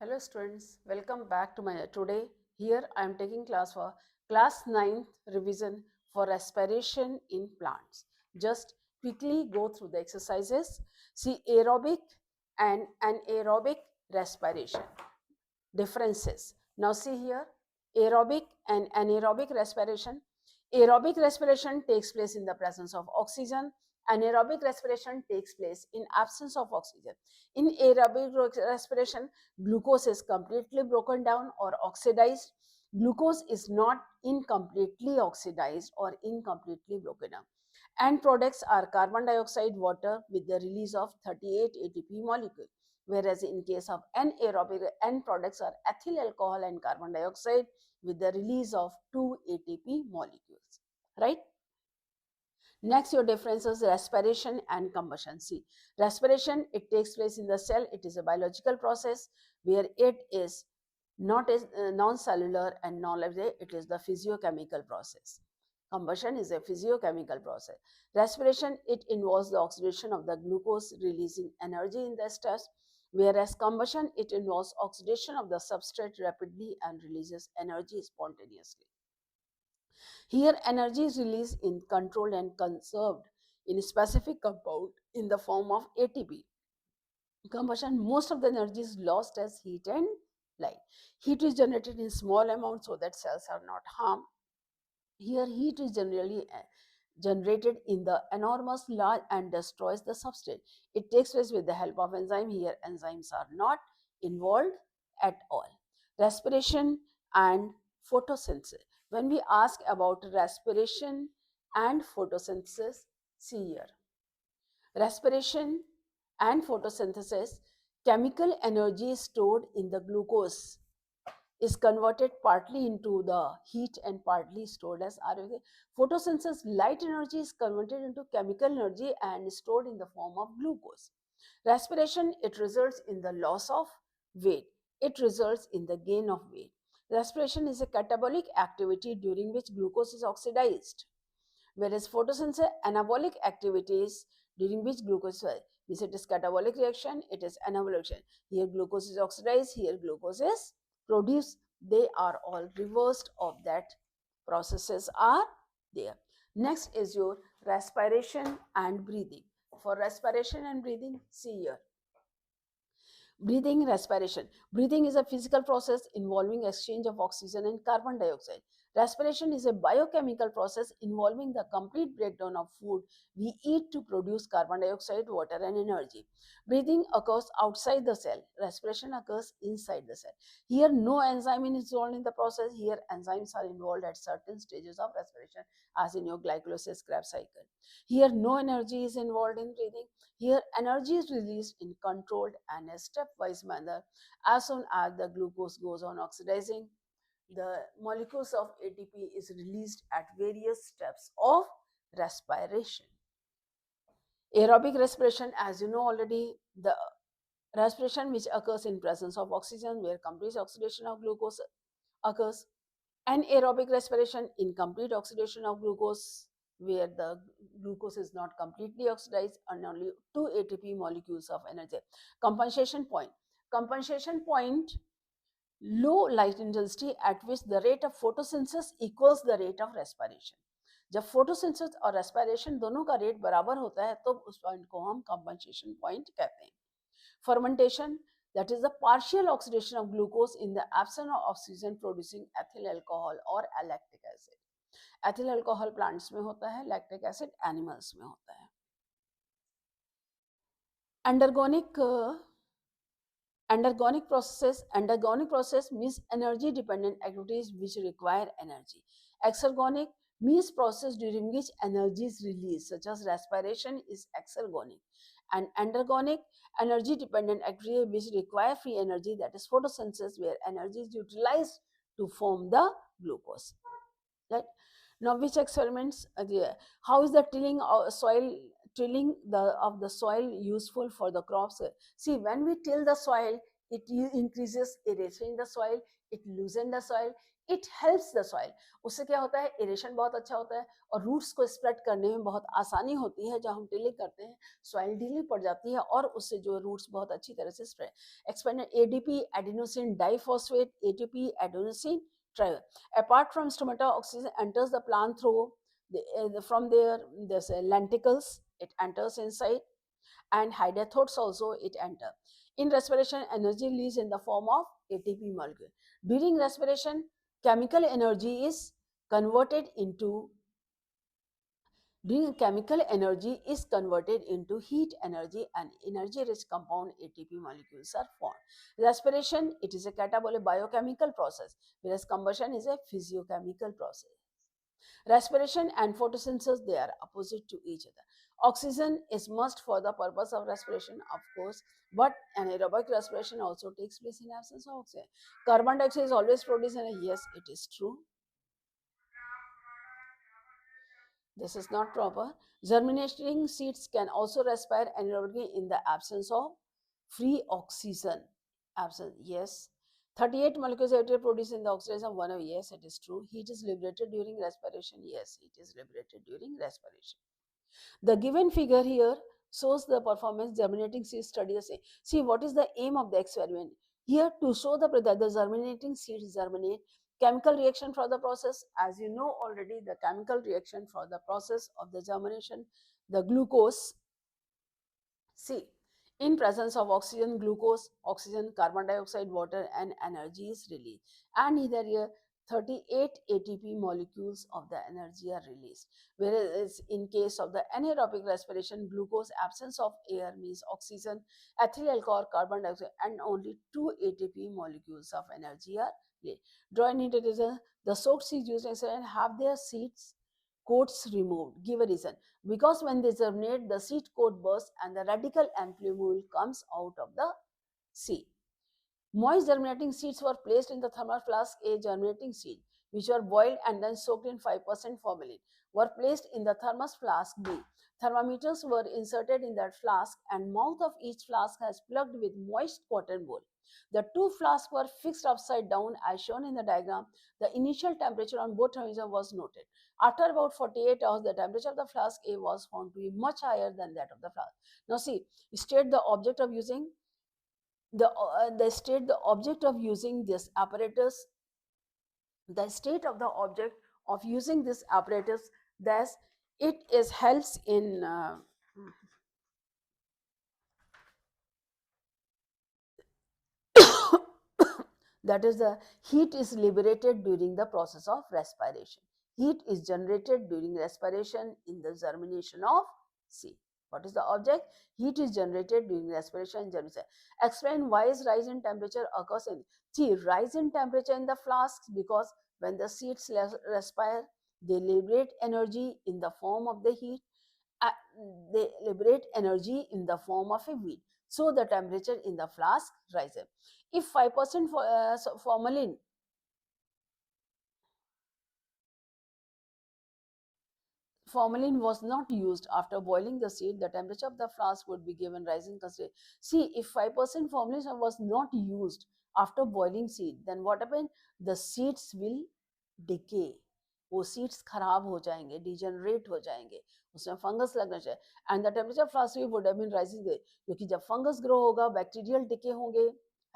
Hello students, welcome back to my today. Here I am taking class for class 9th revision for respiration in plants. Just quickly go through the exercises. See aerobic and anaerobic respiration. Differences. Now see here aerobic and anaerobic respiration. Aerobic respiration takes place in the presence of oxygen. Anaerobic respiration takes place in absence of oxygen. In aerobic respiration, glucose is completely broken down or oxidized. Glucose is not incompletely oxidized or incompletely broken down. End products are carbon dioxide, water with the release of 38 ATP molecule. Whereas in case of anaerobic, end products are ethyl alcohol and carbon dioxide with the release of 2 ATP molecules. Right? Next, your differences respiration and combustion. See, respiration, it takes place in the cell. It is a biological process where it is not as non-cellular and non-living. It is the physiochemical process. Combustion is a physiochemical process. Respiration, it involves the oxidation of the glucose, releasing energy in the stress, whereas combustion, it involves oxidation of the substrate rapidly and releases energy spontaneously. Here, energy is released in controlled and conserved in a specific compound in the form of ATP. Combustion, most of the energy is lost as heat and light. Heat is generated in small amounts so that cells are not harmed. Here, heat is generally generated in the enormous large and destroys the substrate. It takes place with the help of enzyme. Here, enzymes are not involved at all. Respiration and photosynthesis. When we ask about respiration and photosynthesis, see here. Respiration and photosynthesis, chemical energy stored in the glucose is converted partly into the heat and partly stored as RFK. Photosynthesis, light energy is converted into chemical energy and stored in the form of glucose. Respiration, it results in the loss of weight. It results in the gain of weight. Respiration is a catabolic activity during which glucose is oxidized, whereas photosynthesis, anabolic activities during which glucose is. It is catabolic reaction, it is anabolic reaction. Here glucose is oxidized, here glucose is produced. They are all reversed of that processes are there. Next is your respiration and breathing. For respiration and breathing, see here. Breathing, respiration. Breathing is a physical process involving exchange of oxygen and carbon dioxide. Respiration is a biochemical process involving the complete breakdown of food we eat to produce carbon dioxide, water, and energy. Breathing occurs outside the cell. Respiration occurs inside the cell. Here, no enzyme is involved in the process. Here, enzymes are involved at certain stages of respiration, as in your glycolysis Krebs cycle. Here, no energy is involved in breathing. Here, energy is released in controlled and a stepwise manner. As soon as the glucose goes on oxidizing, the molecules of ATP is released at various steps of respiration. Aerobic respiration, as you know already, the respiration which occurs in presence of oxygen, where complete oxidation of glucose occurs. Anaerobic respiration, incomplete oxidation of glucose, where the glucose is not completely oxidized and only 2 ATP molecules of energy. Compensation point. Compensation point, low light intensity at which the rate of photosynthesis equals the rate of respiration. जब photosynthesis और respiration दोनों का rate बराबर होता है तो उस point को हम कंपनसेशन पॉइंट कहते हैं. Fermentation, that is the partial oxidation of glucose in the absence of oxygen producing ethyl alcohol or lactic acid. Ethyl alcohol plants में होता है, lactic acid animals में होता है. Undergonic process means energy dependent activities which require energy. Exergonic means process during which energy is released, such as respiration is exergonic. And endergonic, energy dependent activity which require free energy, that is photosynthesis, where energy is utilized to form the glucose. Right? Now, which experiments? How is the tilling of the soil useful for the crops? See, when we till the soil, it increases aeration in the soil, it loosen the soil, it helps the soil. उससे क्या होता है, aeration बहुत अच्छा होता है और roots को स्प्रेड करने में बहुत आसानी होती है. जब हम टिलिंग करते हैं सॉइल ढीली पड़ जाती है और उससे जो रूट्स बहुत अच्छी तरह से spread. Expanded ADP adenosine diphosphate, ATP adenosine Triber. Apart from stomata, oxygen enters the plant through from there there's lenticles, it enters inside, and hydrathodes also it enter. In respiration, energy released in the form of ATP molecule. During respiration, chemical energy is converted into heat energy, and energy rich compound ATP molecules are formed. Respiration, it is a catabolic biochemical process, whereas combustion is a physiochemical process. Respiration and photosynthesis, they are opposite to each other. Oxygen is must for the purpose of respiration, of course, but anaerobic respiration also takes place in absence of oxygen. Carbon dioxide is always produced in a, yes, it is true. This is not proper. Germinating seeds can also respire anaerobically in the absence of free oxygen. Absence, yes. 38 molecules are produced in the oxidation of 1 of, yes, it is true. Heat is liberated during respiration, yes, it is liberated during respiration. The given figure here shows the performance germinating seeds studies. See, what is the aim of the experiment? Here, to show that the germinating seeds germinate, chemical reaction for the process. As you know already, the chemical reaction for the process of the germination, the glucose. See, in presence of oxygen, glucose, oxygen, carbon dioxide, water, and energy is released. And here 38 ATP molecules of the energy are released. Whereas in case of the anaerobic respiration, glucose, absence of air means oxygen, ethyl alcohol, carbon dioxide, and only 2 ATP molecules of energy are released. Drawing into the soaked seeds used and have their seeds coats removed. Give a reason. Because when they germinate, the seed coat bursts and the radical and plumule comes out of the seed. Moist germinating seeds were placed in the thermal flask A. Germinating seed, which were boiled and then soaked in 5% formalin, were placed in the thermos flask B. Thermometers were inserted in that flask and mouth of each flask has plugged with moist cotton wool. The two flasks were fixed upside down as shown in the diagram. The initial temperature on both thermometers was noted. After about 48 hours, the temperature of the flask A was found to be much higher than that of the flask. Now see, state the object of using the object of using this apparatus, the state of the object of using this apparatus, thus it is helps in that is, the heat is liberated during the process of respiration. Heat is generated during respiration in the germination of seed. What is the object? Heat is generated during respiration and germination. Explain why is rise in temperature occurs in. See, rise in temperature in the flasks because when the seeds respire, they liberate energy in the form of the heat. Uh, they liberate energy in the form of a heat. So the temperature in the flask rises. If 5% formalin was not used after boiling the seed, the temperature of the flask would be given rising considerably. See, if 5% formalin was not used after boiling seed, then what happened? The seeds will decay. वो seeds खराब हो जाएंगे, degenerate हो जाएंगे, उसमें fungus लगना चाहिए. And the temperature flask would have been rising, क्योंकि जब फंगस ग्रो होगा, बैक्टीरियल डिके होंगे,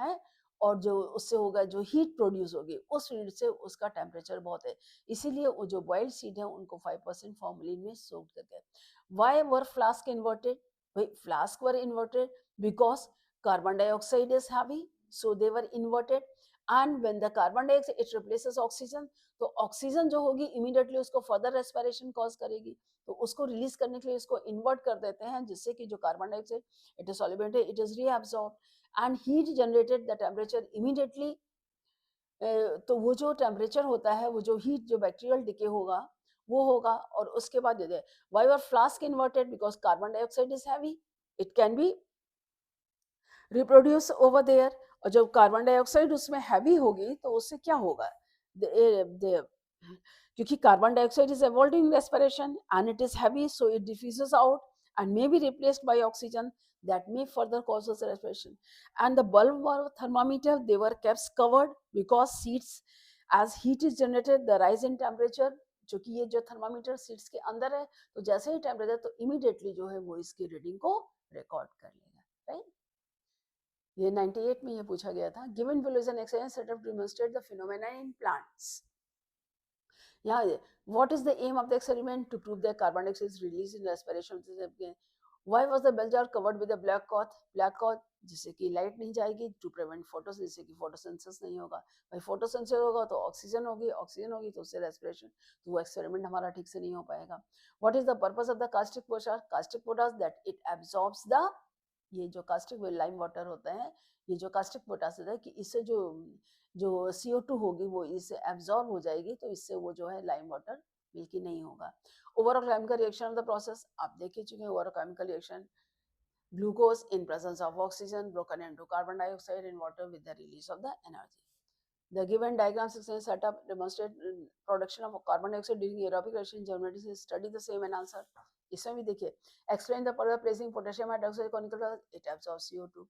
हैं, और जो उससे होगा, जो हीट प्रोड्यूस होगी, उस हीट से उसका टेम्परेचर बहुत है. इसीलिए वो जो बॉइल्ड सीड है उनको 5% फॉर्मलिन में सोक्ड करके. Why were flask inverted? भाई flask were inverted because carbon dioxide is heavy, so they were inverted. And when the carbon dioxide it replaces oxygen, तो ऑक्सीजन जो होगी इमीडिएटली उसको फर्दर रेस्पिरेशन कॉज करेगी, तो उसको रिलीज करने के लिए इसको इन्वर्ट कर देते हैं, जिससे कि जो carbon dioxide it is soluble, it is reabsorb and heat generated the temperature immediately. तो वो जो टेम्परेचर होता है, वो जो हीट, जो बैक्टीरियल डिके होगा वो होगा. और उसके बाद they they why were flask inverted because carbon dioxide is heavy, it can be reproduce over there. और जब कार्बन डाइऑक्साइड उसमें हैवी होगी तो उससे क्या होगा? क्योंकि carbon dioxide is evolving respiration and it is heavy, so it diffuses out and may be replaced by oxygen that may further cause us respiration. And the bulb or thermometer, they were kept covered because seats, as heat is generated, the rise in temperature, जो कि ये जो thermometer seats के अंदर है, तो जैसे ही temperature, तो इमीडिएटली जो है वो इसकी रीडिंग को रिकॉर्ड कर लेगा, राइट। ये 98 में ये पूछा गया था। Given below is an experiment setup to demonstrate the phenomena in plants. Yeah, what is the aim of the experiment? To prove that carbon dioxide is released in respiration. Why was the bell jar covered with a black cloth? Black cloth जिससे कि light नहीं जाएगी, to prevent photo, जिससे कि photosynthesis नहीं होगा। भाई photosynthesis होगा तो ऑक्सीजन होगी, ऑक्सीजन होगी तो उससे रेस्पिरेशन, तो वो एक्सपेरिमेंट हमारा ठीक से नहीं हो पाएगा। What is the purpose of the caustic potash? Caustic potash that it absorbs the, ये जो कास्टिक लाइम वाटर होता है, ये जो कास्टिक पोटाश होता है कि इससे जो जो CO2 होगी वो इससे एब्जॉर्ब हो जाएगी, तो इससे वो जो है लाइम वाटर मिल्की नहीं होगा। Overall chemical reaction of the process आप देख ही चुके हैं। Overall chemical reaction, glucose in presence of oxygen broken into carbon dioxide in water with the release of the energy. The given diagram set up demonstrate production of carbon dioxide during aerobic respiration. Geometry study the same and answer. इसमें भी देखिए, explain the problem placing potassium hydroxide conical, it absorbs CO2.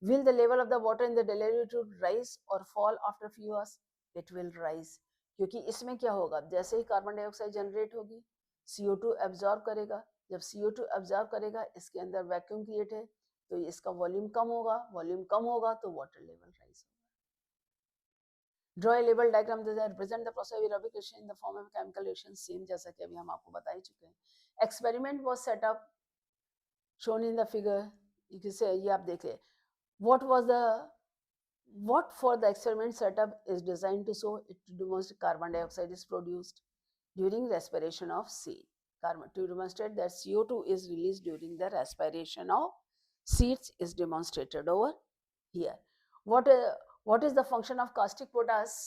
Will the level of the water in the delivery rise or fall after few hours? It will rise, क्योंकि इसमें क्या होगा, जैसे ही carbon dioxide generate होगी, CO2 absorb करेगा, जब CO2 absorb करेगा, इसके अंदर वैक्यूम क्रिएट है, तो इसका वॉल्यूम कम होगा, वॉल्यूम कम होगा तो वाटर लेवल राइज होगा। Draw a level diagram represent the process of aerobic reaction in the form of chemical reaction. Same जैसा कि अभी हम आपको बता ही चुके हैं। Experiment was set up shown in the figure, ये आप देख ले। What for the experiment setup is designed to show it to demonstrate carbon dioxide is produced during respiration of seed. To demonstrate that CO2 is released during the respiration of seeds is demonstrated over here. What is the function of caustic potash?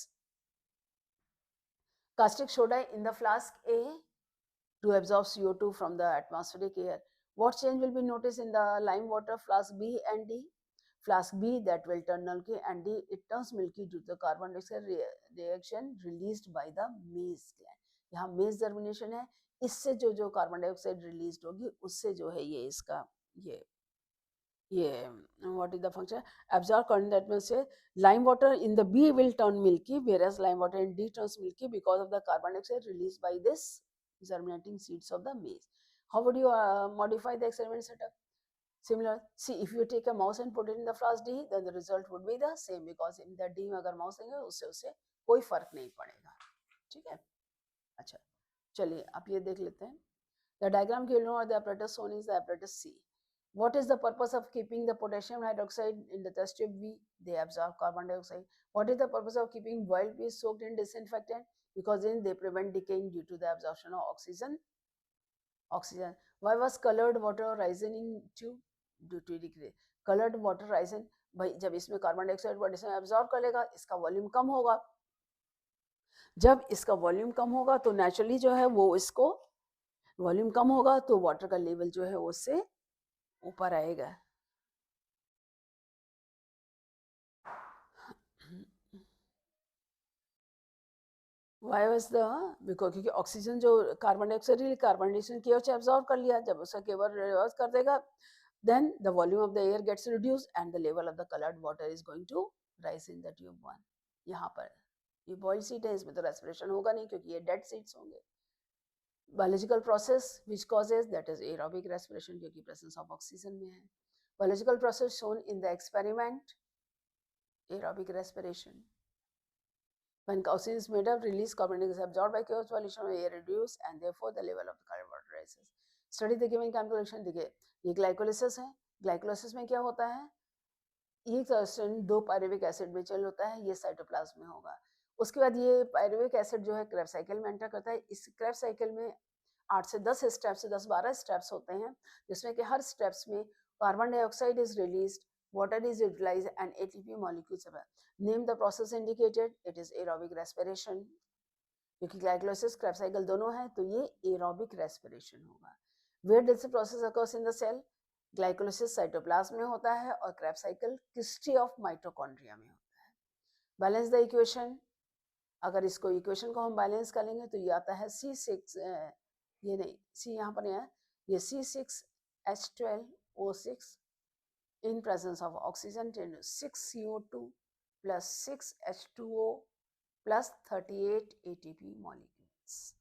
Caustic soda in the flask A to absorb CO2 from the atmospheric air. What change will be noticed in the lime water flask B and D? Flask B that will turn milky, and D it turns milky due to the carbon dioxide reaction released by the maize gland. यहाँ maize germination है, इससे जो carbon dioxide release होगी उससे जो है ये इसका ये what is the function? Absorb carbon dioxide. Lime water in the B will turn milky, whereas lime water in D turns milky because of the carbon dioxide released by this germinating seeds of the maize. How would you modify the experiment setup? Similar. See, if you take a mouse and put it in the flask D, then the result would be the same, because in the D में अगर mouse देंगे उससे कोई फर्क नहीं पड़ेगा। ठीक है, अच्छा चलिए आप ये देख लेते हैं। The diagram given or the apparatus shown is the apparatus C. What is the purpose of keeping the potassium hydroxide in the test tube B? They absorb carbon dioxide. What is the purpose of keeping boiled peas soaked in disinfectant? Because then they prevent decaying due to the absorption of oxygen. Why was colored water rising in tube? Due to decrease. Colored water rising, भाई जब इसमें carbon dioxide potassium absorb कर लेगा, इसका volume कम होगा। जब इसका volume कम होगा तो नेचुरली जो है वो इसको वॉल्यूम कम होगा तो वाटर का लेवल जो है उससे ऊपर आएगा। वाई वाज द बिकॉज क्योंकि ऑक्सीजन जो कार्बन डाइऑक्साइड कार्बन डाइऑक्साइड की ओर एब्जॉर्ब कर लिया, जब उसका केवल रिवर्स कर देगा, then the volume of the air gets reduced and the level of the colored water is going to rise in the tube 1. यहाँ पर ये बॉइल्ड सीट है, इसमें तो रेस्पिरेशन होगा नहीं क्योंकि ये डेड सीट्स होंगे। Biological process which causes that is aerobic respiration, क्योंकि प्रेजेंस ऑफ ऑक्सीजन में है। Biological process shown in the experiment aerobic respiration. When oxygen is made up, release carbon dioxide is absorbed by chaos, volition of air reduced, and therefore the level of the carbon water rises. Study the given chemical reaction. देखिए ये glycolysis है। Glycolysis में क्या होता है, एक substance दो pyruvic acid में चल होता है, ये साइटोप्लाज्म में होगा। उसके बाद ये पायरुविक एसिड जो है क्रेब साइकिल में एंटर करता है। इस क्रेब साइकिल में 8 से 10 स्टेप्स, 10-12 स्टेप्स होते हैं, जिसमें कि हर स्टेप्स में carbon dioxide is released, water is utilized, and ATP molecules are. Name the process indicated. It is aerobic respiration. क्योंकि ग्लाइकोलाइसिस क्रेब साइकिल दोनों है तो ये एरोबिक रेस्पिरेशन होगा। Where does the process occurs in the cell? Glycolysis cytoplasm में होता है और Kreb cycle cristae of mitochondria में होता है। Balance the equation. अगर इसको इक्वेशन को हम बैलेंस करेंगे तो ये आता है C6, ये नहीं, C यहाँ पर है, ये C6 H12O6 in presence of oxygen turn to 6 CO2 plus 6 H2O plus 38 ATP molecules.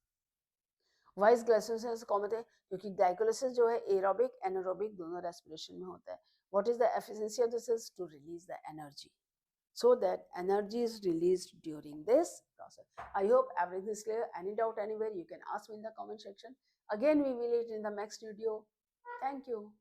Vice glycolysis कौन होते हैं? क्योंकि ग्लाइकोलाइसिस जो है एरोबिक एनारोबिक दोनों रेस्पिरेशन में होता है. What is the efficiency of this is to release the energy, so that energy is released during this process. I hope everything is clear. Any doubt anywhere, you can ask me in the comment section. Again, we will meet in the next video. Thank you.